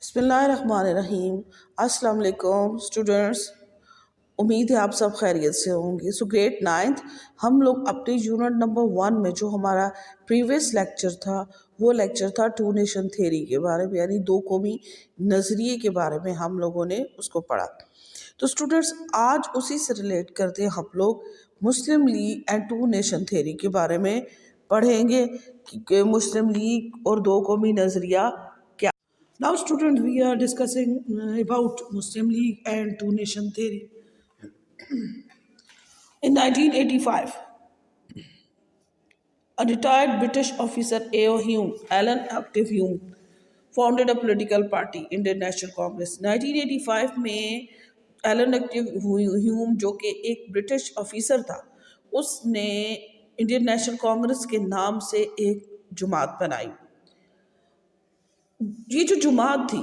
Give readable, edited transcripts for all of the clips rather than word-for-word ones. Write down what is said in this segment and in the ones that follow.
بسم اللہ الرحمن الرحیم۔ السلام علیکم اسٹوڈنٹس، امید ہے آپ سب خیریت سے ہوں گے۔ گریڈ 9 ہم لوگ اپنے یونٹ نمبر 1 میں جو ہمارا پریویس لیکچر تھا وہ لیکچر تھا ٹو نیشن تھیوری کے بارے میں، یعنی دو قومی نظریے کے بارے میں ہم لوگوں نے اس کو پڑھا۔ تو اسٹوڈنٹس آج اسی سے ریلیٹ کرتے ہم لوگ Muslim League and two nation theory کے بارے میں پڑھیں گے کہ مسلم لیگ اور دو قومی نظریہ کیا۔ Now student we are discussing about Muslim League and two nation theory. In 1985, a retired British officer A.O. Hume, Alan Active Hume, founded a political party, Indian National Congress. 1985 میں ایلن ایکٹیو ہیوم جو کہ ایک British officer تھا، اس نے Indian National Congress کے نام سے ایک جماعت بنائی۔ یہ جو جماعت تھی،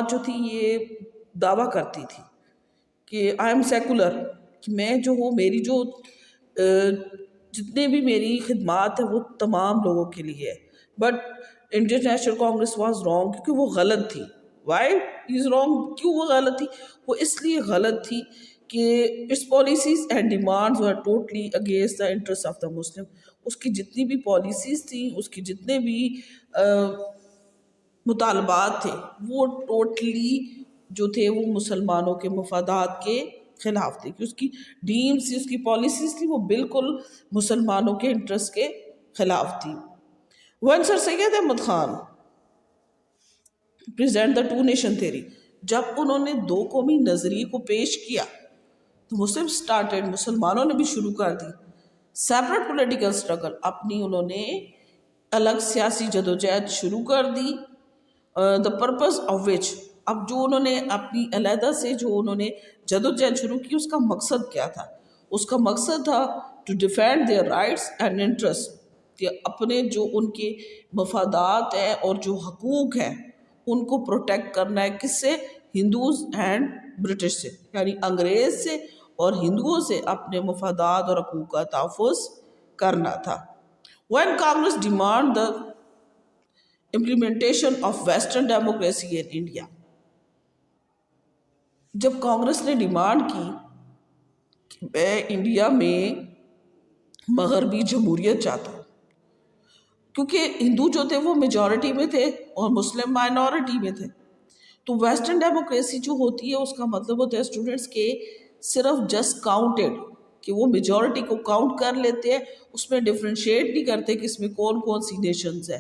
جو تھی یہ دعویٰ کرتی تھی کہ آئی ایم سیکولر، کہ میں جو ہوں، میری جو جتنے بھی میری خدمات ہیں وہ تمام لوگوں کے لیے ہے۔ But Indian National Congress was wrong, کیونکہ وہ غلط تھی۔ Why is wrong? کیوں وہ غلط تھی؟ وہ اس لیے غلط تھی کہ its policies and demands were totally against the interest of the Muslim. اس کی جتنی بھی پالیسیز تھیں، اس کی جتنے بھی مطالبات تھے، وہ ٹوٹلی جو تھے وہ مسلمانوں کے مفادات کے خلاف تھے، کہ اس کی ڈیمز تھی، اس کی پالیسیز تھی، وہ بالکل مسلمانوں کے انٹرسٹ کے خلاف تھی۔ when sir Syed Ahmad Khan presented two nation theory, جب انہوں نے دو قومی نظریے کو پیش کیا تو مسلمانوں نے بھی شروع کر دی سیپریٹ پولیٹیکل اسٹرگل، اپنی انہوں نے الگ سیاسی جدوجہد شروع کر دی۔ دا پرپز آف وچ، اب جو انہوں نے اپنی علیحدہ سے جو انہوں نے جدوجہد شروع کی، اس کا مقصد کیا تھا؟ اس کا مقصد تھا to defend their rights and interest, کہ اپنے جو ان کے مفادات ہیں اور جو حقوق ہیں ان کو پروٹیکٹ کرنا ہے۔ کس سے؟ ہندوز اینڈ برٹش سے، یعنی انگریز سے اور ہندوؤں سے اپنے مفادات اور حقوق کا تحفظ کرنا تھا۔ when Congress demand the implementation of Western democracy in India، جب کانگریس نے ڈیمانڈ کی کہ میں انڈیا میں مغربی جمہوریت چاہتا ہوں، کیونکہ ہندو جو تھے وہ میجورٹی میں تھے اور مسلم مائنورٹی میں تھے، تو ویسٹرن ڈیموکریسی جو ہوتی ہے اس کا مطلب ہوتا ہے اسٹوڈنٹس کے صرف جسٹ کاؤنٹڈ، کہ وہ میجورٹی کو کاؤنٹ کر لیتے ہیں، اس میں ڈفرینشیٹ نہیں کرتے کہ اس میں کون کون سی نیشنز ہیں،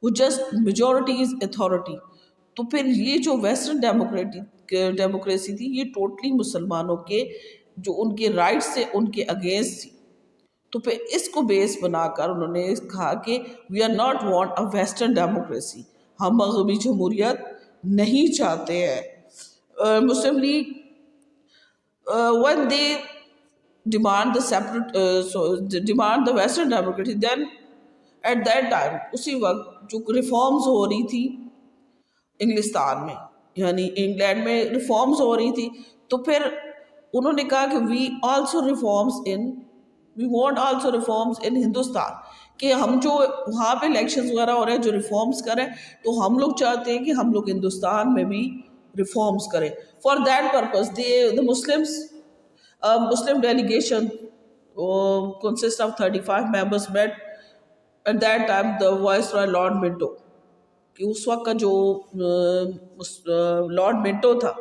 وہ جسٹ میجورٹی از اتھارٹی۔ تو پھر یہ جو ویسٹرن ڈیموکریسی تھی یہ ٹوٹلی مسلمانوں کے جو ان کے رائٹس تھے ان کے اگینسٹ تھی۔ تو پھر اس کو بیس بنا کر انہوں نے کہا کہ we are not want a western democracy, ہم مغربی جمہوریت نہیں چاہتے ہیں۔ Muslim League when they demand the separate demand the western democracy, then at that time اسی وقت جو ریفارمز ہو رہی تھی انگلستان میں، یعنی انگلینڈ میں ریفارمز ہو رہی تھی، تو پھر انہوں نے کہا کہ we want also reforms in Hindustan, کہ ہم جو وہاں پہ الیکشنز وغیرہ ہو رہے ہیں جو ریفارمز کریں، تو ہم لوگ چاہتے ہیں کہ ہم لوگ ہندوستان میں بھی ریفارمز کریں۔ For that purpose the Muslim delegation consists of 35 members met at that time the Viceroy Lord Minto، کہ اس وقت کا جو لارڈ منٹو تھا،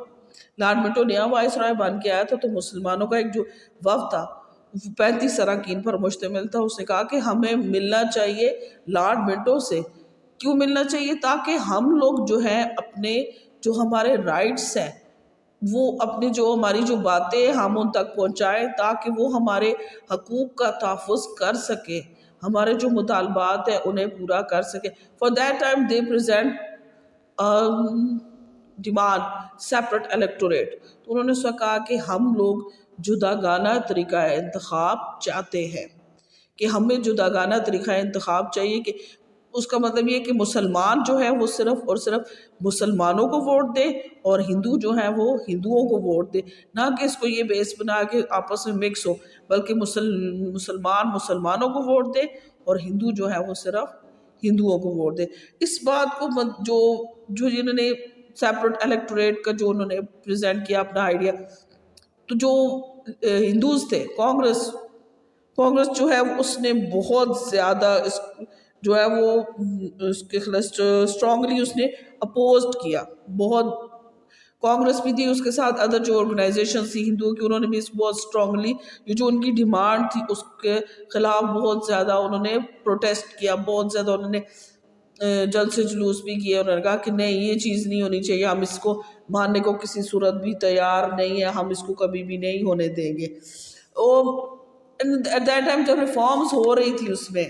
لارڈ منٹو نیا وائسرائے بن کے آیا تھا، تو مسلمانوں کا ایک جو وفد تھا 35 اراکین پر مشتمل تھا۔ اس نے کہا کہ ہمیں ملنا چاہیے لارڈ منٹو سے۔ کیوں ملنا چاہیے؟ تاکہ ہم لوگ جو ہیں اپنے جو ہمارے رائٹس ہیں وہ اپنی جو ہماری جو باتیں ہم ان تک پہنچائیں، تاکہ وہ ہمارے حقوق کا تحفظ کر سکے، ہمارے جو مطالبات ہیں انہیں پورا کر سکے۔ For that time they present demand separate electorate, تو انہوں نے اس وقت کہا کہ ہم لوگ جداگانہ طریقہ انتخاب چاہتے ہیں، کہ ہمیں جداگانہ طریقہ انتخاب چاہیے، کہ اس کا مطلب یہ کہ مسلمان جو ہے وہ صرف اور صرف مسلمانوں کو ووٹ دے اور ہندو جو ہیں وہ ہندوؤں کو ووٹ دے، نہ کہ اس کو یہ بیس بنا کے آپس میں مکس ہو، بلکہ مسلمان مسلمانوں کو ووٹ دے اور ہندو جو ہے وہ صرف ہندوؤں کو ووٹ دیں. اس بات کو جو انہوں نے سیپریٹ الیکٹوریٹ کا جو انہوں نے پریزنٹ کیا اپنا آئیڈیا، تو جو ہندوز تھے، کانگریس جو ہے اس نے بہت زیادہ جو ہے وہ اس کے خلاف اسٹرانگلی اس نے اپوزڈ کیا. بہت کانگریس بھی تھی، اس کے ساتھ ادر جو آرگنائزیشن تھی ہندوؤں کی، انہوں نے بھی بہت اسٹرانگلی یہ جو ان کی ڈیمانڈ تھی اس کے خلاف بہت زیادہ انہوں نے پروٹیسٹ کیا. بہت زیادہ انہوں نے جلسے جلوس بھی کیے. انہوں نے کہا کہ نہیں، یہ چیز نہیں ہونی چاہیے، ہم اس کو ماننے کو کسی صورت بھی تیار نہیں ہے، ہم اس کو کبھی بھی نہیں ہونے دیں گے. ایٹ دیٹ ٹائم جب ریفارمز ہو رہی تھی اس میں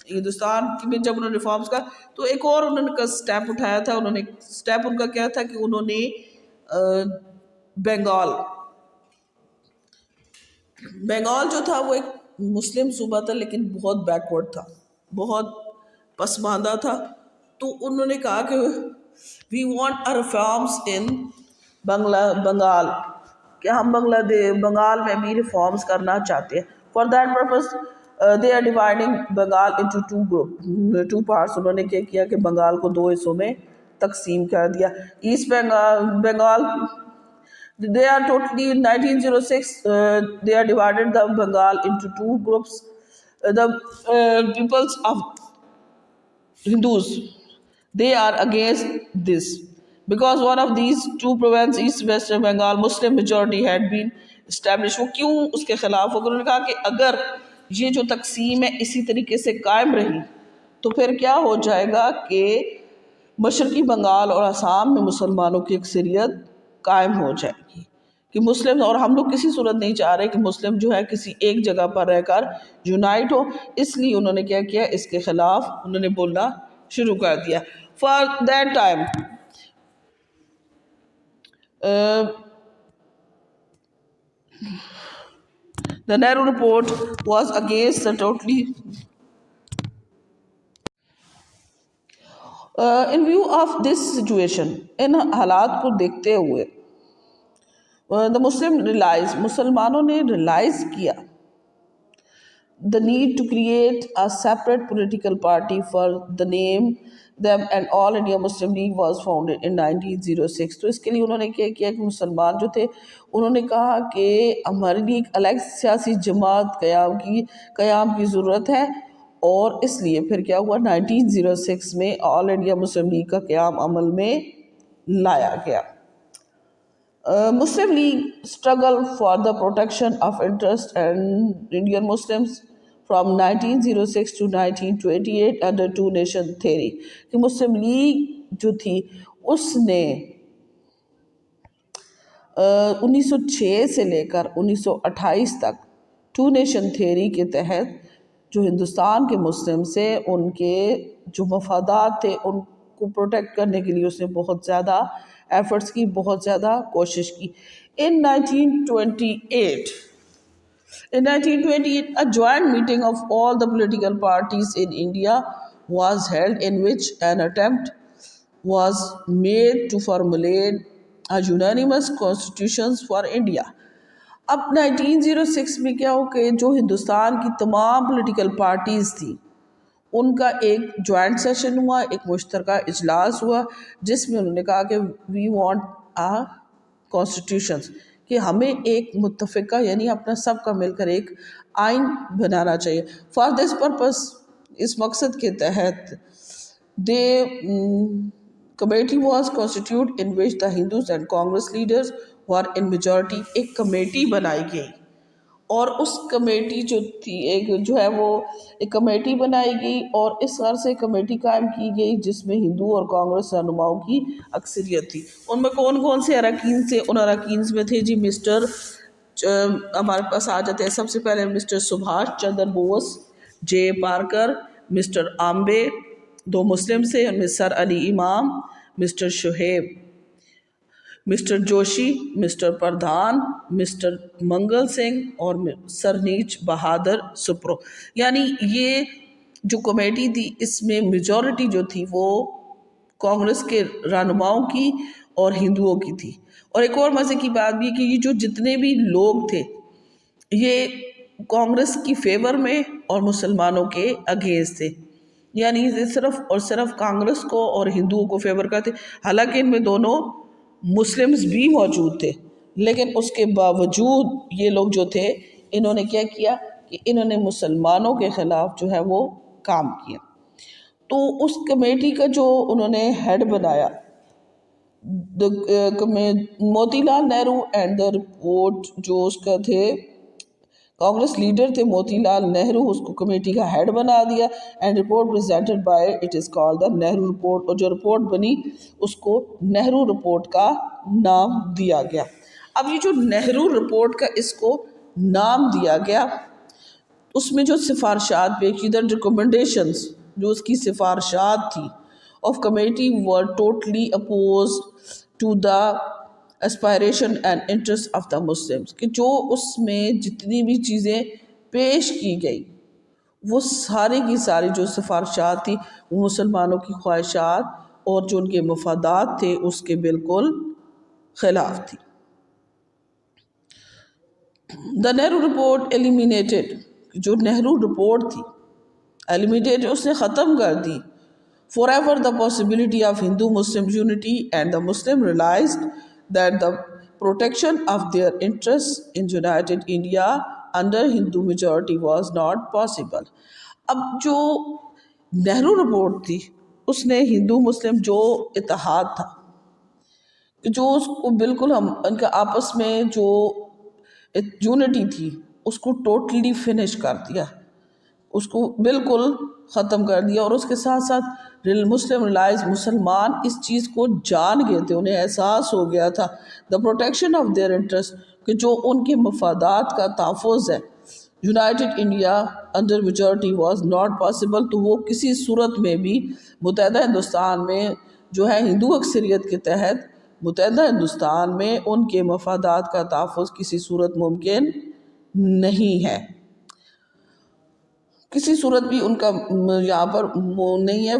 ہندوستان میں، جب انہوں نے ریفارمز کا، تو ایک اور انہوں نے اسٹیپ اٹھایا تھا. انہوں نے اسٹیپ ان کا کیا تھا کہ انہوں نے بنگال جو تھا وہ ایک مسلم صوبہ تھا لیکن بہت بیکورڈ تھا، بہت پسماندہ تھا. تو انہوں نے کہا کہ we want reforms in Bengal, کہ ہم بنگال میں بھی ریفارمس کرنا چاہتے ہیں. For that purpose they are dividing Bengal into two parts. انہوں نے کیا کیا کہ بنگال کو 2 حصوں میں تقسیم کر دیا. East Bengal they are totally in 1906 they are divided the Bengal into 2 groups. The peoples of Hindus, they are against this because one of these 2 provinces, East Western Bengal, Muslim majority had been established. وہ کیوں اس کے خلاف ہو گئے؟ انہوں نے کہا کہ اگر یہ جو تقسیم ہے اسی طریقے سے قائم رہی تو پھر کیا ہو جائے گا کہ مشرقی بنگال اور آسام میں مسلمانوں کی اکثریت قائم ہو جائے گی. کہ مسلم، اور ہم لوگ کسی صورت نہیں چاہ رہے کہ مسلم جو ہے کسی ایک جگہ پر رہ کر یونائٹ ہو. اس لیے انہوں نے کیا کیا، اس کے خلاف انہوں نے بولنا شروع کر دیا. For that time the Nehru report was against the totally in view of this situation. ان حالات کو دیکھتے ہوئے the مسلمانوں نے ریلائز کیا the need to create a separate political party. For the name them and All India Muslim League was founded in 1906. تو اس کے لیے انہوں نے کیا کیا کہ مسلمان جو تھے انہوں نے کہا کہ ہمارے لیے ایک الگ سیاسی جماعت قیام کی ضرورت ہے. اور اس لیے پھر کیا ہوا، 1906 میں آل انڈیا مسلم لیگ کا قیام عمل میں لایا گیا. Muslim League struggle for the protection of interest and Indian Muslims from 1906 to 1928 under 2 nation theory. کہ مسلم لیگ جو تھی اس نے 1906 سے لے کر 1928 تک 2 نیشن تھیوری کے تحت جو ہندوستان کے مسلم سے ان کے جو مفادات تھے ان کو پروٹیکٹ کرنے کے لیے اس نے بہت زیادہ ایفرٹس کی، بہت زیادہ کوشش کی. In 1928, a joint meeting of all the political parties in India was held in which an attempt was made to formulate a unanimous constitution for India. اب 1906 میں کیا ہو کہ جو ہندوستان کی تمام پولیٹیکل پارٹیز تھی ان کا ایک جوائنٹ سیشن ہوا، ایک مشترکہ اجلاس ہوا جس میں انہوں نے کہا کہ وی وانٹ a constitution، کہ ہمیں ایک متفقہ یعنی اپنا سب کا مل کر ایک آئین بنانا چاہیے. فار دس پرپس، اس مقصد کے تحت committee was constituted in which the Hindus and Congress leaders were in majority. ایک کمیٹی بنائی گئی اور اس کمیٹی جو تھی ایک کمیٹی بنائی گئی اور اس غرض سے کمیٹی قائم کی گئی جس میں ہندو اور کانگریس رہنماؤں کی اکثریت تھی. ان میں کون کون سے اراکین تھے؟ ان اراکین میں تھے ہمارے پاس آ جاتے ہیں سب سے پہلے مسٹر سبھاش چندر بوس، جے پارکر، مسٹر آمبے، 2 مسلم سے ان میں sir Ali Imam, mister Shuaib, mister Joshi, mister Pradhan, mister Mangal Singh اور سر نیچ بہادر سپرو. یعنی یہ جو کمیٹی تھی اس میں میجورٹی جو تھی وہ کانگریس کے رہنماؤں کی اور ہندوؤں کی تھی. اور ایک اور مزے کی بات بھی کہ یہ جو جتنے بھی لوگ تھے یہ کانگریس کی فیور میں اور مسلمانوں کے اگینسٹ تھے. یعنی یہ صرف اور صرف کانگریس کو اور ہندوؤں کو فیور کرتے، حالانکہ ان میں دونوں مسلمز بھی موجود تھے، لیکن اس کے باوجود یہ لوگ جو تھے انہوں نے کیا کیا کہ انہوں نے مسلمانوں کے خلاف جو ہے وہ کام کیا۔ تو اس کمیٹی کا جو انہوں نے ہیڈ بنایا Moti Lal Nehru, and the report جو اس کا تھے کانگریس لیڈر تھے موتی لال نہرو، اس کو کمیٹی کا ہیڈ بنا دیا، and report presented by it is called the Nehru report, اور جو رپورٹ بنی اس کو نہرو رپورٹ کا نام دیا گیا۔ اب یہ جو نہرو رپورٹ کا اس کو نام دیا گیا، اس میں جو سفارشات پیش کی، ریکمنڈیشنز جو اس کی سفارشات تھی of committee were totally opposed to the aspiration and interest of the Muslims, کہ جو اس میں جتنی بھی چیزیں پیش کی گئی وہ ساری کی ساری جو سفارشات تھی وہ مسلمانوں کی خواہشات اور جو ان کے مفادات تھے اس کے بالکل خلاف تھی۔ دا نہرو رپورٹ ایلیمینیٹڈ، جو نہرو رپورٹ تھی ایلیمینیٹڈ، اس نے ختم کر دی forever the possibility of Hindu-Muslim unity, and the Muslim realized that the protection of their interests in united India under Hindu majority was not possible۔ اب جو نہرو رپورٹ تھی اس نے ہندو مسلم جو اتحاد تھا، جو اس کو بالکل ہم ان کا آپس میں جو یونٹی تھی اس کو ٹوٹلی فنش کر دیا، اس کو بالکل ختم کر دیا، اور اس کے ساتھ ساتھ مسلم ریلائز، مسلمان اس چیز کو جان گئے تھے، انہیں احساس ہو گیا تھا the protection of their interest, کہ جو ان کے مفادات کا تحفظ ہے united India under majority was not possible, تو وہ کسی صورت میں بھی متحدہ ہندوستان میں جو ہے ہندو اکثریت کے تحت متحدہ ہندوستان میں ان کے مفادات کا تحفظ کسی صورت ممکن نہیں ہے، کسی صورت بھی ان کا یہاں پر وہ نہیں ہے۔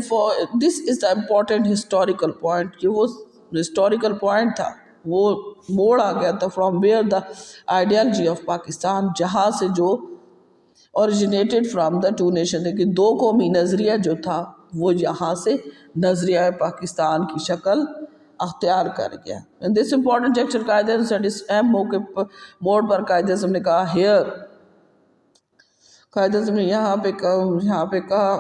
دس از دا امپورٹنٹ ہسٹوریکل پوائنٹ، کہ وہ ہسٹوریکل پوائنٹ تھا، وہ موڑ آ گیا تھا from where the ideology of Pakistan, جہاں سے جو originated from the two nation, لیکن دو قومی نظریہ جو تھا وہ یہاں سے نظریہ پاکستان کی شکل اختیار کر گیا۔ This important texture Quaid Azam اس اہم موقع موڑ پر قائد اعظم نے کہا ہیئر، قائد اعظم نے یہاں پہ کہا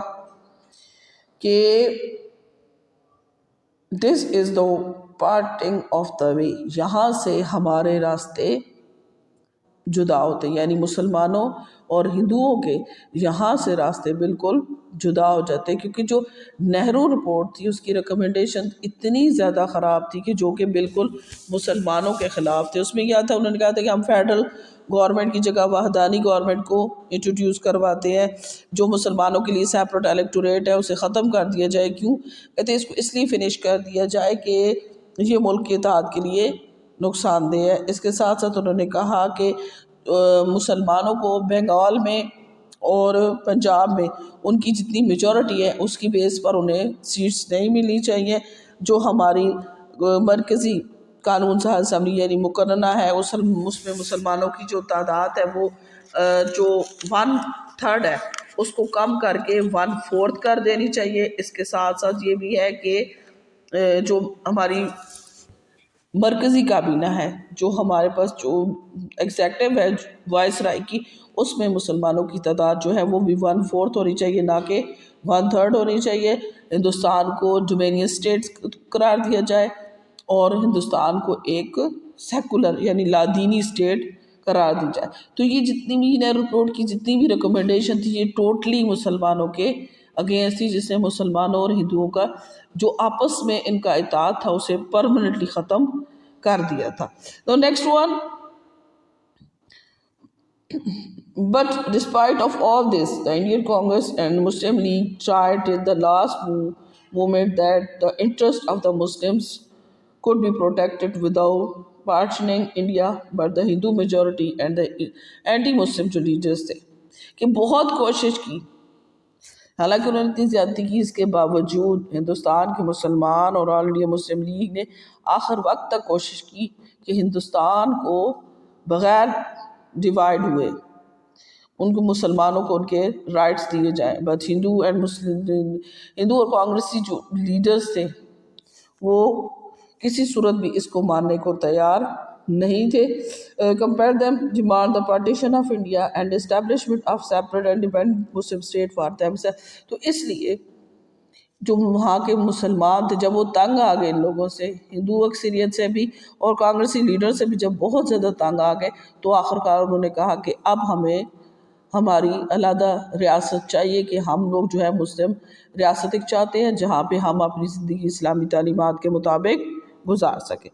کہ دس از دا پارٹنگ آف دا وے، یہاں سے ہمارے راستے جدا ہوتے، یعنی مسلمانوں اور ہندوؤں کے یہاں سے راستے بالکل جدا ہو جاتے، کیونکہ جو نہرو رپورٹ تھی اس کی ریکمنڈیشن اتنی زیادہ خراب تھی کہ جو کہ بالکل مسلمانوں کے خلاف تھے۔ اس میں کیا تھا، انہوں نے کہا تھا کہ ہم فیڈرل گورنمنٹ کی جگہ وحدانی گورنمنٹ کو انٹروڈیوس کرواتے ہیں، جو مسلمانوں کے لیے سیپریٹ الیکٹوریٹ ہے اسے ختم کر دیا جائے۔ کیوں کہتے ہیں اس کو اس لیے فنش کر دیا جائے کہ یہ ملک کے اتحاد کے لیے نقصان دہ ہے۔ اس کے ساتھ ساتھ انہوں نے کہا کہ مسلمانوں کو بنگال میں اور پنجاب میں ان کی جتنی میجورٹی ہے اس کی بیس پر انہیں سیٹس نہیں ملنی چاہیے، جو ہماری مرکزی قانون ساز اسمبلی یعنی مقننہ ہے اس میں مسلمانوں کی جو تعداد ہے وہ جو 1/3 ہے اس کو کم کر کے 1/4 کر دینی چاہیے۔ اس کے ساتھ ساتھ یہ بھی ہے کہ جو ہماری مرکزی کابینہ ہے، جو ہمارے پاس جو ایگزیکٹو ہے وائس رائے کی، اس میں مسلمانوں کی تعداد جو ہے وہ بھی 1/4 ہونی چاہیے، نہ کہ 1/3 ہونی چاہیے۔ ہندوستان کو ڈومینین اسٹیٹس قرار دیا جائے اور ہندوستان کو ایک سیکولر یعنی لادینی اسٹیٹ قرار دی جائے۔ تو یہ جتنی بھی نہرو رپورٹ کی جتنی بھی ریکمنڈیشن تھی یہ ٹوٹلی مسلمانوں کے اگینسٹ تھی، جس نے مسلمانوں اور ہندوؤں کا جو آپس میں ان کا اتحاد تھا اسے پرماننٹلی ختم کر دیا تھا۔ تو next one, but despite of all this, the Indian Congress and Muslim League tried till the last moment that the interest of the Muslims could be protected without partitioning India, but the Hindu majority and the anti-Muslim leaders تھے کہ بہت کوشش کی، حالانکہ انہوں نے اتنی زیادتی کی، اس کے باوجود ہندوستان کے مسلمان اور آل انڈیا مسلم لیگ نے آخر وقت تک کوشش کی کہ ہندوستان کو بغیر ڈیوائیڈ ہوئے ان کو مسلمانوں کو ان کے رائٹس دیے جائیں. بٹ ہندو اور کانگریسی جو لیڈرز تھے وہ کسی صورت بھی اس کو ماننے کو تیار نہیں تھے. Compare them demand the partition of India and establishment of separate and dependent Muslim state for them. تو اس لیے جو وہاں کے مسلمان تھے جب وہ تنگ آ گئے ان لوگوں سے، ہندو اکثریت سے بھی اور کانگریسی لیڈر سے بھی جب بہت زیادہ تنگ آ گئے، تو آخرکار انہوں نے کہا کہ اب ہمیں ہماری علیحدہ ریاست چاہیے، کہ ہم لوگ جو ہے مسلم ریاست ایک چاہتے ہیں جہاں پہ ہم اپنی زندگی اسلامی تعلیمات کے مطابق گزار سکیں.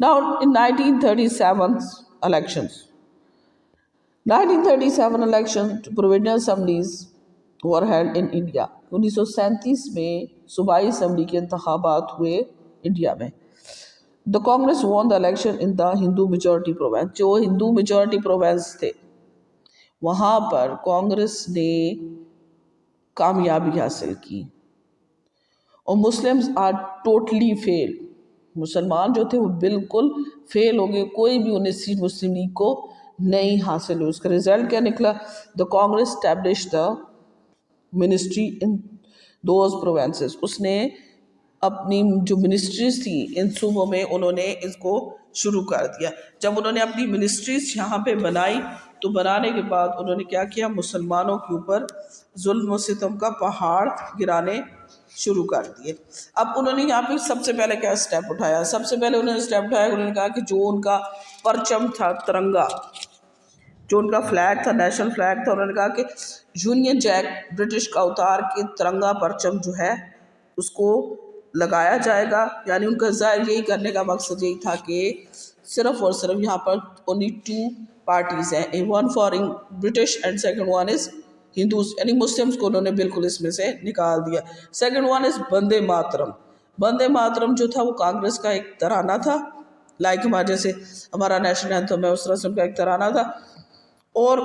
Now in 1937 elections provincial assemblies were held in India. 1937 میں صوبائی اسمبلی کے انتخابات ہوئے انڈیا میں. The Congress won the election in the Hindu majority province. جو ہندو میجورٹی پروونس تھے وہاں پر کانگریس نے کامیابی حاصل کی. اور مسلمز آر ٹوٹلی فیل. مسلمان جو تھے وہ بالکل فیل ہو گئے، کوئی بھی انہیں سیٹ مسلم لیگ کو نہیں حاصل ہوئی. اس کا رزلٹ کیا نکلا؟ The Congress establish the ministry in those provinces. اس نے اپنی جو منسٹریز تھی ان صوبوں میں انہوں نے اس کو شروع کر دیا. جب انہوں نے اپنی منسٹریز یہاں پہ بنائی تو بنانے کے بعد انہوں نے کیا کیا؟ مسلمانوں کے اوپر ظلم و ستم کا پہاڑ گرانے شروع کر دیے. اب انہوں نے یہاں پہ سب سے پہلے کیا سٹیپ اٹھایا؟ سب سے پہلے انہوں نے سٹیپ اٹھایا، انہوں نے کہا کہ جو ان کا پرچم تھا ترنگا، جو ان کا فلیگ تھا، نیشنل فلیگ تھا، انہوں نے کہا کہ یونین جیک برٹش کا اتار کے ترنگا پرچم جو ہے اس کو لگایا جائے گا. یعنی ان کا ظاہر یہی کرنے کا مقصد یہی تھا کہ صرف اور صرف یہاں پر اونلی 2 پارٹیز ہیں، one for British and second one is Hindus. یعنی مسلمز کو انہوں نے بالکل اس میں سے نکال دیا. سیکنڈ ون از بندے ماترم. بندے ماترم جو تھا وہ کانگریس کا ایک ترانہ تھا، لائک ہمارا جیسے ہمارا نیشنل اینتھم ہے اس طرح سے ان کا ایک ترانہ تھا. اور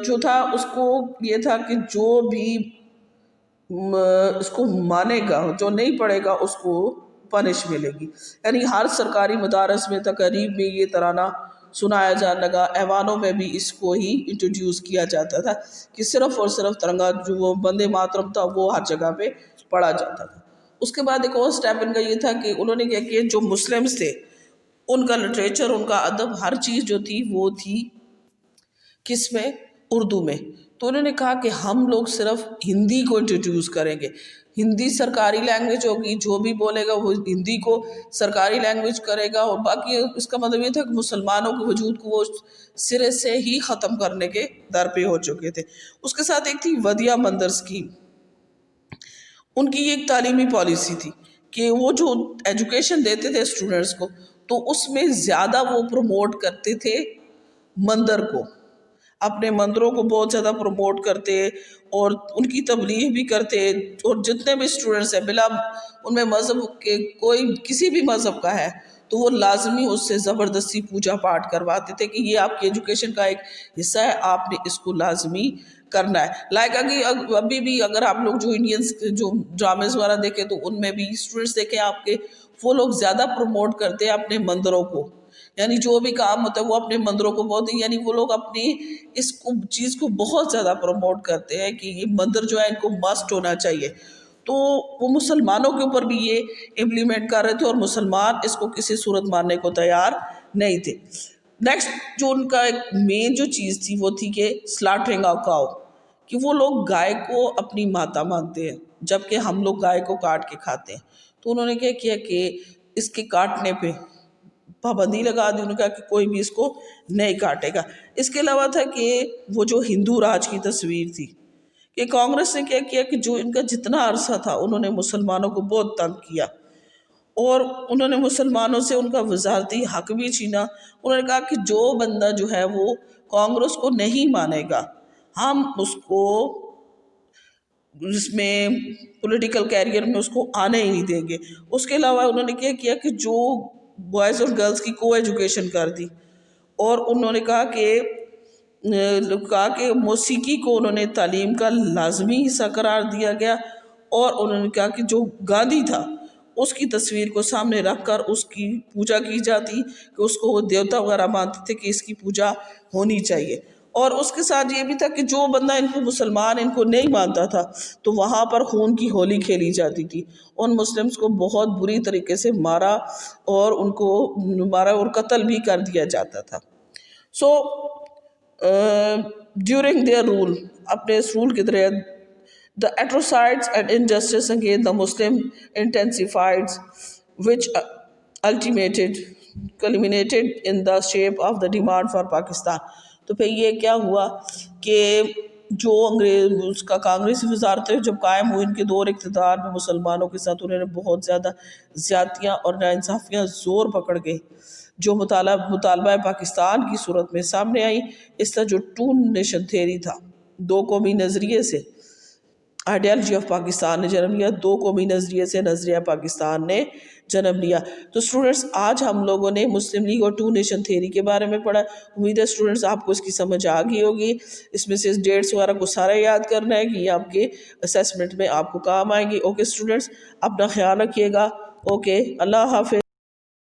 جو تھا اس کو یہ تھا کہ جو بھی اس کو مانے گا، جو نہیں پڑھے گا اس کو پنش ملے گی. یعنی ہر سرکاری مدارس میں تقریب میں یہ ترانہ سنایا جانے لگا. ایوانوں میں بھی اس کو ہی انٹروڈیوس کیا جاتا تھا کہ صرف اور صرف ترنگا جو وہ بندے ماترم تھا وہ ہر جگہ پہ پڑھا جاتا تھا. اس کے بعد ایک اور سٹیپ ان کا یہ تھا کہ انہوں نے کیا کیا، جو مسلمز تھے ان کا لٹریچر، ان کا ادب، ہر چیز جو تھی وہ تھی کس میں؟ اردو میں. تو انہوں نے کہا کہ ہم لوگ صرف ہندی کو انٹروڈیوس کریں گے، ہندی سرکاری لینگویج ہوگی، جو بھی بولے گا وہ ہندی کو سرکاری لینگویج کرے گا. اور باقی اس کا مطلب یہ تھا کہ مسلمانوں کے وجود کو وہ سرے سے ہی ختم کرنے کے در پہ ہو چکے تھے. اس کے ساتھ ایک تھی ودیا مندر اسکیم. ان کی ایک تعلیمی پالیسی تھی کہ وہ جو ایجوکیشن دیتے تھے اسٹوڈنٹس کو تو اس میں زیادہ وہ پروموٹ کرتے تھے مندر کو، اپنے مندروں کو بہت زیادہ پروموٹ کرتے اور ان کی تبلیغ بھی کرتے. اور جتنے بھی اسٹوڈنٹس ہیں بلا ان میں مذہب کے کوئی کسی بھی مذہب کا ہے تو وہ لازمی اس سے زبردستی پوجا پاٹ کرواتے تھے کہ یہ آپ کی ایجوکیشن کا ایک حصہ ہے، آپ نے اس کو لازمی کرنا ہے. لائک ابھی بھی اگر آپ لوگ جو انڈینس جو ڈرامز وغیرہ دیکھیں تو ان میں بھی اسٹوڈنٹس دیکھیں آپ کے، وہ لوگ زیادہ پروموٹ کرتے ہیں اپنے مندروں کو. یعنی جو بھی کام ہوتا ہے وہ اپنے مندروں کو بہت، یعنی وہ لوگ اپنی اس کو چیز کو بہت زیادہ پروموٹ کرتے ہیں کہ یہ مندر جو ہے ان کو مسٹ ہونا چاہیے. تو وہ مسلمانوں کے اوپر بھی یہ امپلیمنٹ کر رہے تھے اور مسلمان اس کو کسی صورت ماننے کو تیار نہیں تھے. نیکسٹ جو ان کا ایک مین جو چیز تھی وہ تھی کہ سلاٹرنگ آف کاؤ، کہ وہ لوگ گائے کو اپنی ماتا مانتے ہیں جبکہ ہم لوگ گائے کو کاٹ کے کھاتے ہیں. تو انہوں نے کیا کیا کہ اس کے کاٹنے پہ پابندی لگا دی. انہوں نے کہا کہ کوئی بھی اس کو نہیں کاٹے گا. اس کے علاوہ تھا کہ وہ جو ہندو راج کی تصویر تھی کہ کانگریس نے کیا کیا کہ جو ان کا جتنا عرصہ تھا انہوں نے مسلمانوں کو بہت تنگ کیا اور انہوں نے مسلمانوں سے ان کا وزارتی حق بھی چھینا. انہوں نے کہا کہ جو بندہ جو ہے وہ کانگریس کو نہیں مانے گا ہم اس کو اس میں پولیٹیکل کیریئر میں اس کو آنے ہی نہیں دیں گے. اس کے علاوہ انہوں نے کیا کیا کہ جو بوائز اور گرلز کی کو ایجوکیشن کر دی اور انہوں نے کہا کہ موسیقی کو انہوں نے تعلیم کا لازمی حصہ قرار دیا گیا. اور انہوں نے کہا کہ جو گاندھی تھا اس کی تصویر کو سامنے رکھ کر اس کی پوجا کی جاتی کہ اس کو وہ دیوتا وغیرہ مانتے تھے کہ اس کی پوجا ہونی چاہیے. اور اس کے ساتھ یہ بھی تھا کہ جو بندہ ان کو مسلمان ان کو نہیں مانتا تھا تو وہاں پر خون کی ہولی کھیلی جاتی تھی، ان مسلمز کو بہت بری طریقے سے مارا اور ان کو مارا اور قتل بھی کر دیا جاتا تھا. سو ڈیورنگ دیئر رول، اپنے اس رول کے دوران the atrocities and injustice against the Muslim intensified, which culminated in the shape of the demand for Pakistan. تو پھر یہ کیا ہوا کہ جو انگریز کا کانگریسی وزارتیں جب قائم ہوئی، ان کے دور اقتدار میں مسلمانوں کے ساتھ انہوں نے بہت زیادہ زیادتیاں اور ناانصافیاں زور پکڑ گئی، جو مطالبہ پاکستان کی صورت میں سامنے آئی. اس طرح جو ٹو نیشن تھیوری تھا، دو قومی نظریے سے آئیڈیالوجی آف پاکستان نے جنم لیا، دو قومی نظریے سے نظریہ پاکستان نے جنم لیا. تو اسٹوڈنٹس آج ہم لوگوں نے مسلم لیگ اور ٹو نیشن تھیوری کے بارے میں پڑھا. امید ہے اسٹوڈنٹس آپ کو اس کی سمجھ آ گئی ہوگی. اس میں سے ڈیٹس وغیرہ کو سارا یاد کرنا ہے کہ یہ آپ کے اسیسمنٹ میں آپ کو کام آئیں گی. اوکے اسٹوڈنٹس، اپنا خیال رکھیے گا. اوکے، اللہ حافظ.